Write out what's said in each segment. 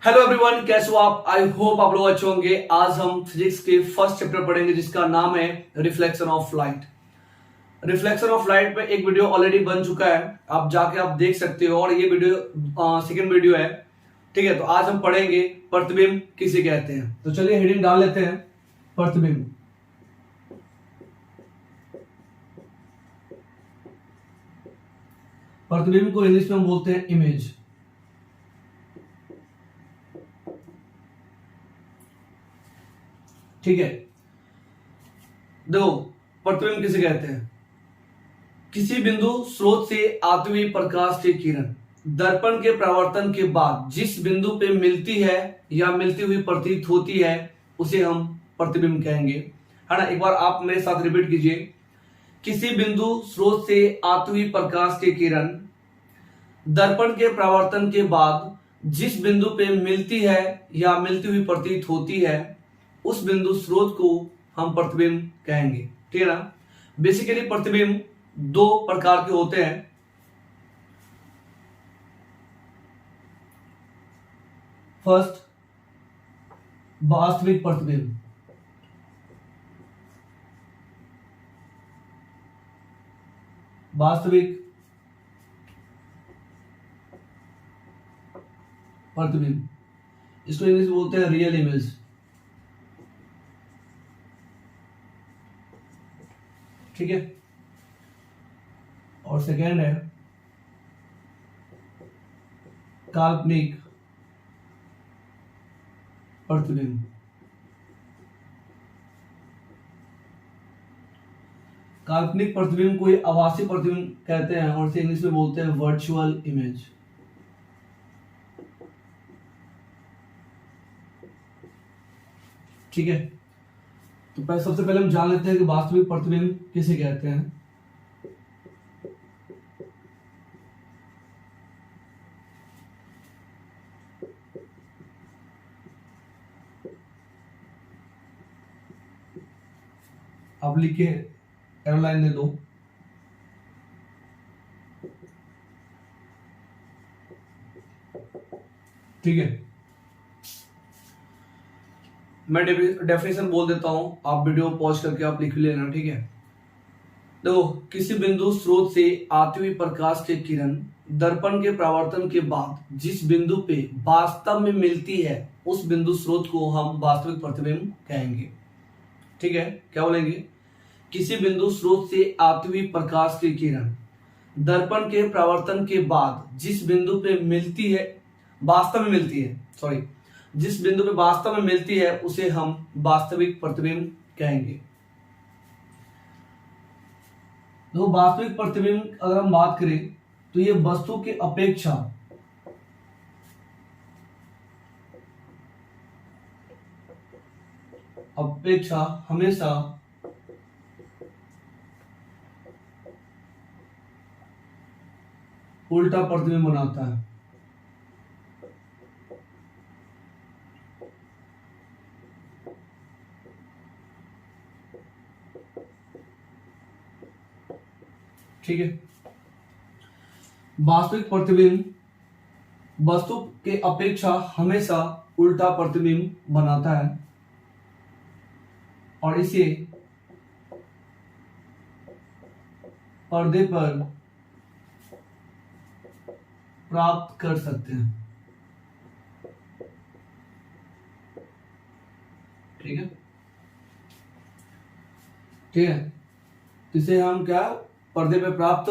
Hello everyone, कैसे हो आप? आई होप आप लोग अच्छे होंगे। आज हम फिजिक्स के फर्स्ट चैप्टर पढ़ेंगे जिसका नाम है reflection of light. Reflection of light पे एक वीडियो ऑलरेडी बन चुका है, आप जाके आप देख सकते हो और ये वीडियो सेकंड वीडियो है। ठीक है, तो आज हम पढ़ेंगे प्रतिबिंब किसे कहते हैं। तो चलिए हेडिंग डाल लेते हैं, प्रतिबिंब। प्रतिबिंब को इंग्लिश में हम बोलते हैं इमेज। ठीक है, देखो प्रतिबिंब किसे कहते हैं। किसी बिंदु स्रोत से आती हुई प्रकाश की किरण दर्पण के परावर्तन के बाद जिस बिंदु पे मिलती है या मिलती हुई प्रतीत होती है उसे हम प्रतिबिंब कहेंगे, है ना। एक बार आप मेरे साथ रिपीट कीजिए। किसी बिंदु स्रोत से आती हुई प्रकाश की किरण दर्पण के परावर्तन के बाद जिस बिंदु पे मिलती है या मिलती हुई प्रतीत होती है उस बिंदु स्रोत को हम प्रतिबिंब कहेंगे। ठीक है ना। बेसिकली प्रतिबिंब दो प्रकार के होते हैं। फर्स्ट, वास्तविक प्रतिबिंब। वास्तविक प्रतिबिंब, इसको इंग्लिश में बोलते हैं रियल इमेज। ठीक है। और सेकेंड है काल्पनिक प्रतिबिंब। काल्पनिक प्रतिबिंब को आभासी प्रतिबिंब कहते हैं और इसे इंग्लिश में बोलते हैं वर्चुअल इमेज। ठीक है, तो सबसे पहले हम जान लेते हैं कि वास्तविक प्रतिबिंब किसे कहते हैं। आप लिखिए, एयरलाइन दे दो। ठीक है, मैं डेफिनेशन बोल देता हूं, आप वीडियो पॉज करके आप लिख लेना। ठीक है, देखो किसी बिंदु स्रोत से आती हुई प्रकाश की किरण दर्पण के परावर्तन के बाद जिस बिंदु पे वास्तव में मिलती है उस बिंदु स्रोत को हम वास्तविक प्रतिबिंब कहेंगे। ठीक है, क्या बोलेंगे? किसी बिंदु स्रोत से आती हुई प्रकाश की किरण दर्पण के परावर्तन के बाद जिस बिंदु पे मिलती है, वास्तव में मिलती है, सॉरी, जिस बिंदु पे वास्तव में मिलती है उसे हम वास्तविक प्रतिबिंब कहेंगे। तो वास्तविक प्रतिबिंब अगर हम बात करें तो ये वस्तु की अपेक्षा हमेशा उल्टा प्रतिबिंब बनाता है। ठीक है, वास्तविक प्रतिबिंब वस्तु के अपेक्षा हमेशा उल्टा प्रतिबिंब बनाता है और इसे पर्दे पर प्राप्त कर सकते हैं। ठीक है, ठीक है, इसे हम क्या पर्दे पे प्राप्त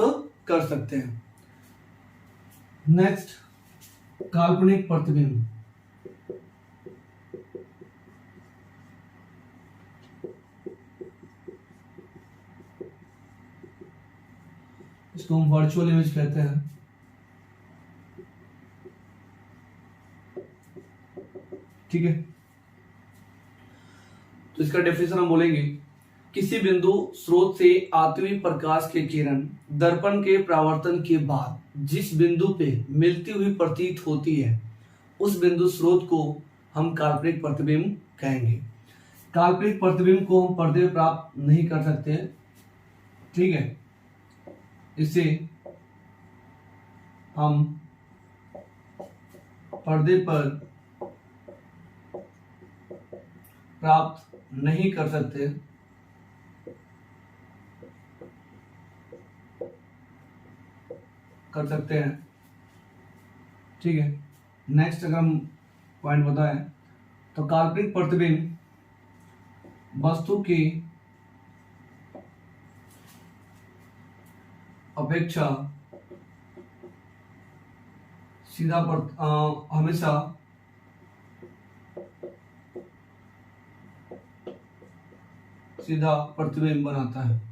कर सकते हैं। नेक्स्ट, काल्पनिक प्रतिबिंब। इसको हम वर्चुअल इमेज कहते हैं। ठीक है, तो इसका डेफिनेशन हम बोलेंगे, किसी बिंदु स्रोत से आती हुई प्रकाश की किरण दर्पण के परावर्तन के बाद जिस बिंदु पे मिलती हुई प्रतीत होती है उस बिंदु स्रोत को हम काल्पनिक प्रतिबिंब कहेंगे। काल्पनिक प्रतिबिंब को हम पर्दे प्राप्त नहीं कर सकते। ठीक है, इसे हम पर्दे पर प्राप्त नहीं कर सकते, कर सकते हैं। ठीक है, नेक्स्ट अगर हम पॉइंट बताएं तो काल्पनिक प्रतिबिंब वस्तु की अपेक्षा हमेशा सीधा प्रतिबिंब बनाता है।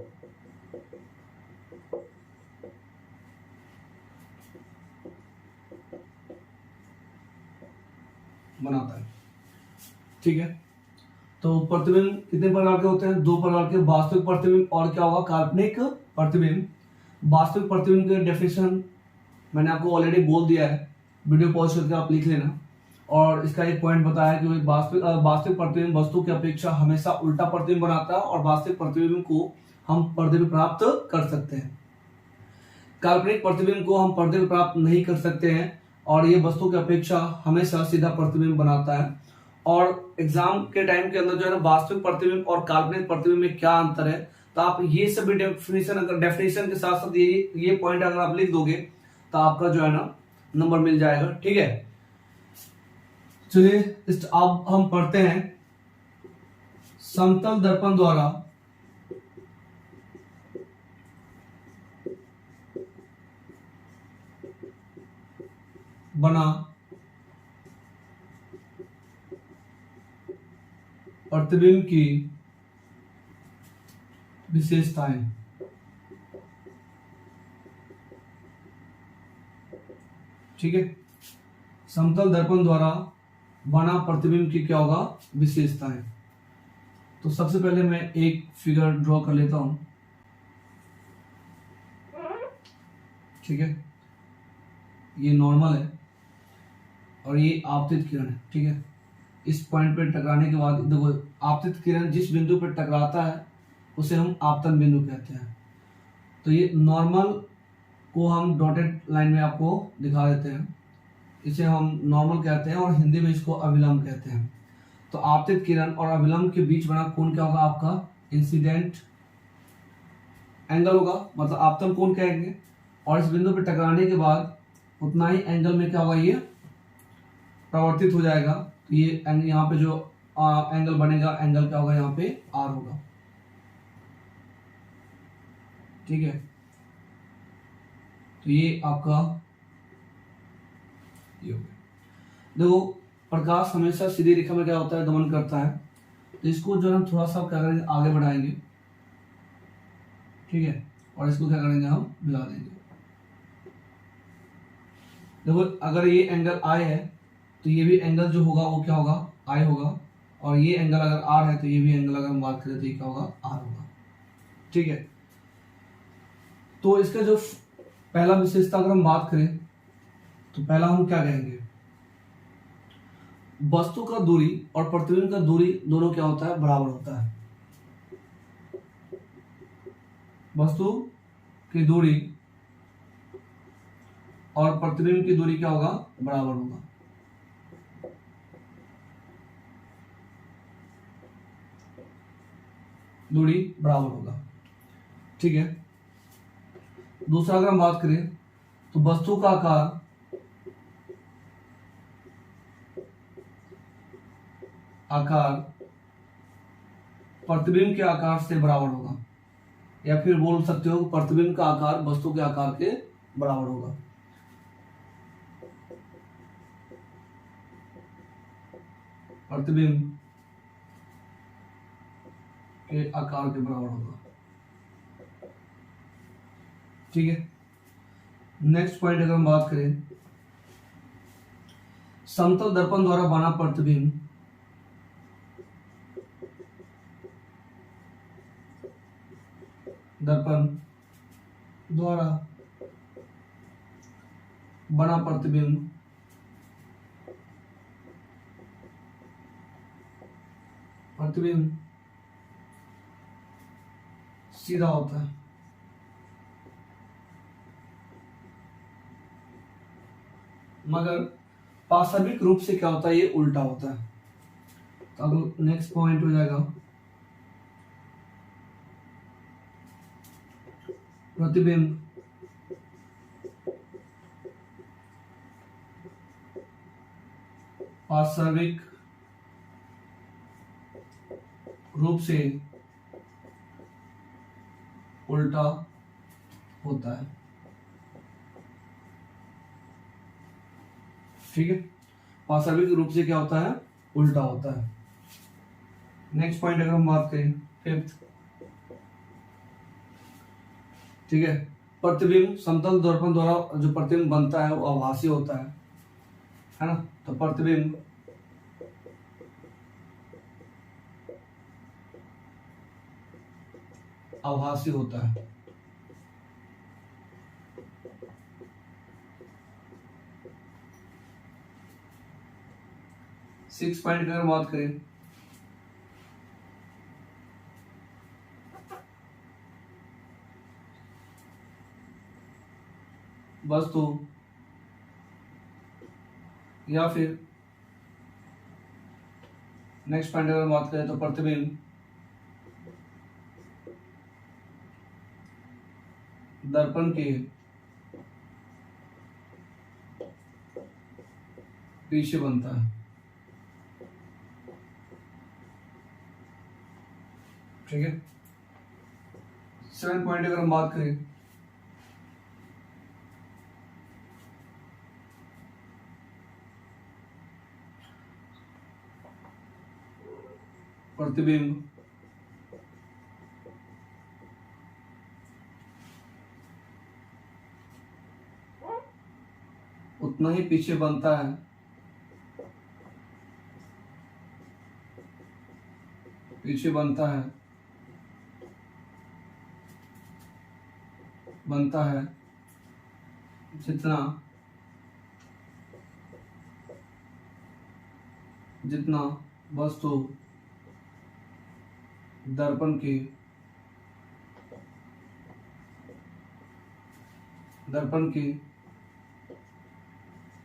ठीक है, तो प्रतिबिंब कितने प्रकार के होते हैं? दो प्रकार के, वास्तविक प्रतिबिंब और क्या होगा? काल्पनिक प्रतिबिंब। वास्तविक प्रतिबिंब के डेफिनेशन मैंने आपको ऑलरेडी बोल दिया है, वीडियो पॉज करके आप लिख लेना। और इसका एक पॉइंट बताया कि वास्तविक प्रतिबिंब वस्तु की अपेक्षा हमेशा उल्टा प्रतिबिंब बनाता है और वास्तविक प्रतिबिंब को हम पर्दे पे प्राप्त कर सकते हैं। काल्पनिक प्रतिबिंब को हम पर्दे पे प्राप्त नहीं कर सकते हैं और ये वस्तु की अपेक्षा हमेशा सीधा प्रतिबिंब बनाता है। और एग्जाम के टाइम के अंदर जो है ना, वास्तविक प्रतिबिंब और काल्पनिक प्रतिबिंब में क्या अंतर है, तो आप ये सभी डेफिनेशन के साथ साथ ये पॉइंट अगर आप लिख दोगे तो आपका जो है ना नंबर मिल जाएगा। ठीक है, चलिए अब हम पढ़ते हैं समतल दर्पण द्वारा बना प्रतिबिंब की विशेषताएं। ठीक है, समतल दर्पण द्वारा बना प्रतिबिंब की क्या होगा? विशेषताएं। तो सबसे पहले मैं एक फिगर ड्रॉ कर लेता हूं। ठीक है, ये नॉर्मल है और ये आपतित किरण है। ठीक है, इस पॉइंट पे टकराने के बाद देखो, आपतित किरण जिस बिंदु पर टकराता है उसे हम आपतन बिंदु कहते हैं। तो ये नॉर्मल को हम डॉटेड लाइन में आपको दिखा देते हैं, इसे हम नॉर्मल कहते हैं और हिंदी में इसको अभिलंब कहते हैं। तो आपतित किरण और अभिलंब के बीच बना कोण क्या होगा? आपका इंसिडेंट एंगल होगा, मतलब आपतन कोण कहेंगे। और इस बिंदु पर टकराने के बाद उतना ही एंगल में क्या होगा? ये परिवर्तित हो जाएगा। तो ये यहाँ पे जो एंगल बनेगा, एंगल क्या होगा? यहाँ पे आर होगा। ठीक है, तो ये आपका ये हो गया। देखो, प्रकाश हमेशा सीधी रेखा में क्या होता है? गमन करता है। तो इसको जो है थोड़ा सा क्या करेंगे? आगे बढ़ाएंगे। ठीक है, और इसको क्या करेंगे? हम मिला देंगे। देखो, अगर ये एंगल आई है तो ये भी एंगल जो होगा वो क्या होगा? आई होगा। और ये एंगल अगर आर है तो ये भी एंगल अगर हम बात करें तो ये क्या होगा? आर होगा। ठीक है, तो इसका जो पहला विशेषता अगर हम बात करें तो पहला हम क्या कहेंगे? वस्तु का दूरी और प्रतिबिंब का दूरी दोनों क्या होता है? बराबर होता है। वस्तु की दूरी और प्रतिबिंब की दूरी क्या होगा? बराबर होगा। दूरी बराबर होगा। ठीक है, दूसरा अगर हम बात करें तो वस्तु का आकार प्रतिबिंब के आकार से बराबर होगा, या फिर बोल सकते हो प्रतिबिंब का आकार वस्तु के आकार के बराबर होगा। प्रतिबिंब के आकार के बराबर होगा। ठीक है, नेक्स्ट पॉइंट अगर हम बात करें, समतल दर्पण द्वारा बना प्रतिबिंब दर्पण द्वारा बना प्रतिबिंब सीधा होता है, मगर पार्श्विक रूप से क्या होता है? ये उल्टा होता है। अब नेक्स्ट पॉइंट हो जाएगा प्रतिबिंब वास्तविक रूप से उल्टा होता है। ठीक है, वास्तविक रूप से क्या होता है, उल्टा होता है। नेक्स्ट पॉइंट अगर हम बात करें फिफ्थ, ठीक है, प्रतिबिंब समतल दर्पण द्वारा जो प्रतिबिंब बनता है वो आभासी होता है ना। तो प्रतिबिंब आभासी होता है। सिक्स पॉइंट अगर बात करें वस्तु या फिर नेक्स्ट पॉइंट अगर बात करें तो प्रतिबिंब दर्पण के पीछे बनता है। ठीक है, 7 पॉइंट अगर हम बात करें प्रतिबिंब उतना ही पीछे बनता है बनता है जितना वस्तु दर्पण के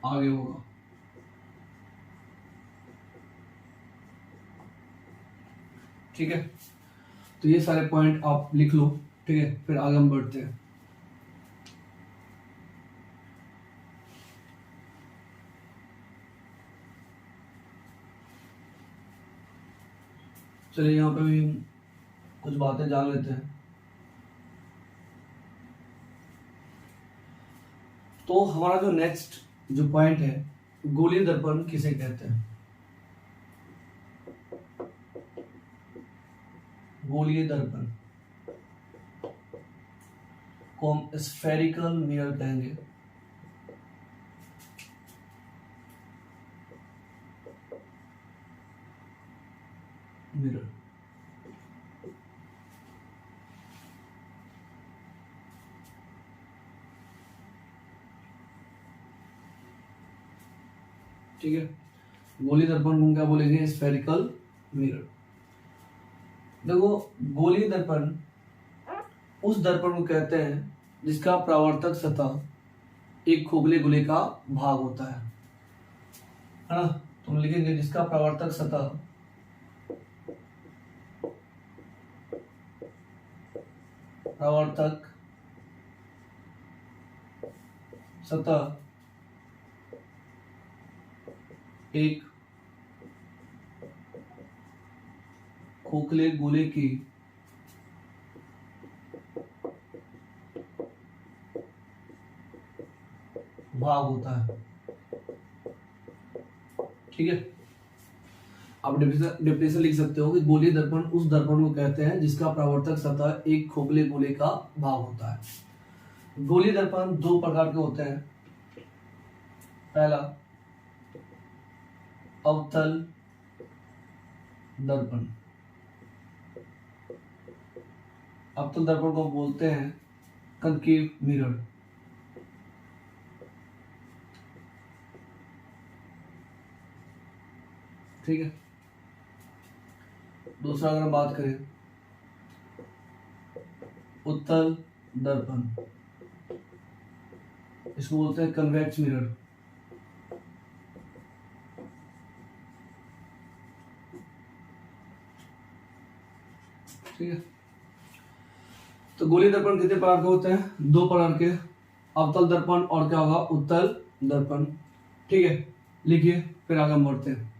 आगे होगा। ठीक है, तो ये सारे पॉइंट आप लिख लो। ठीक है, फिर आगे हम बढ़ते हैं। चलिए यहाँ पे भी कुछ बातें जान लेते हैं। तो हमारा जो नेक्स्ट जो पॉइंट है, गोलीय दर्पण किसे कहते हैं? गोलीय दर्पण को हम स्फेरिकल मिरर कहेंगे। मिरर, ठीक है, गोलीय दर्पण को हम क्या बोलेंगे? Spherical mirror. देखो, गोलीय दर्पण उस दर्पण को कहते हैं जिसका परावर्तक सतह एक खोखले गोले का भाग होता है ना। तो हम लिखेंगे जिसका परावर्तक सतह एक खोखले गोले की भाग होता है। ठीक है, आप डेफिनेशन लिख सकते हो कि गोलीय दर्पण उस दर्पण को कहते हैं जिसका परावर्तक सतह एक खोखले गोले का भाग होता है। गोलीय दर्पण दो प्रकार के होते हैं। पहला अवतल दर्पण। अवतल दर्पण को बोलते हैं कनकेव मिरर। ठीक है, दूसरा अगर हम बात करें उत्तल दर्पण, इसको बोलते हैं कन्वेक्स मिरर। ठीक है। तो गोलीय दर्पण कितने प्रकार के होते हैं? 2 प्रकार के, अवतल दर्पण और क्या होगा, उत्तल दर्पण। ठीक है, लिखिए फिर आगे हम बढ़ते हैं।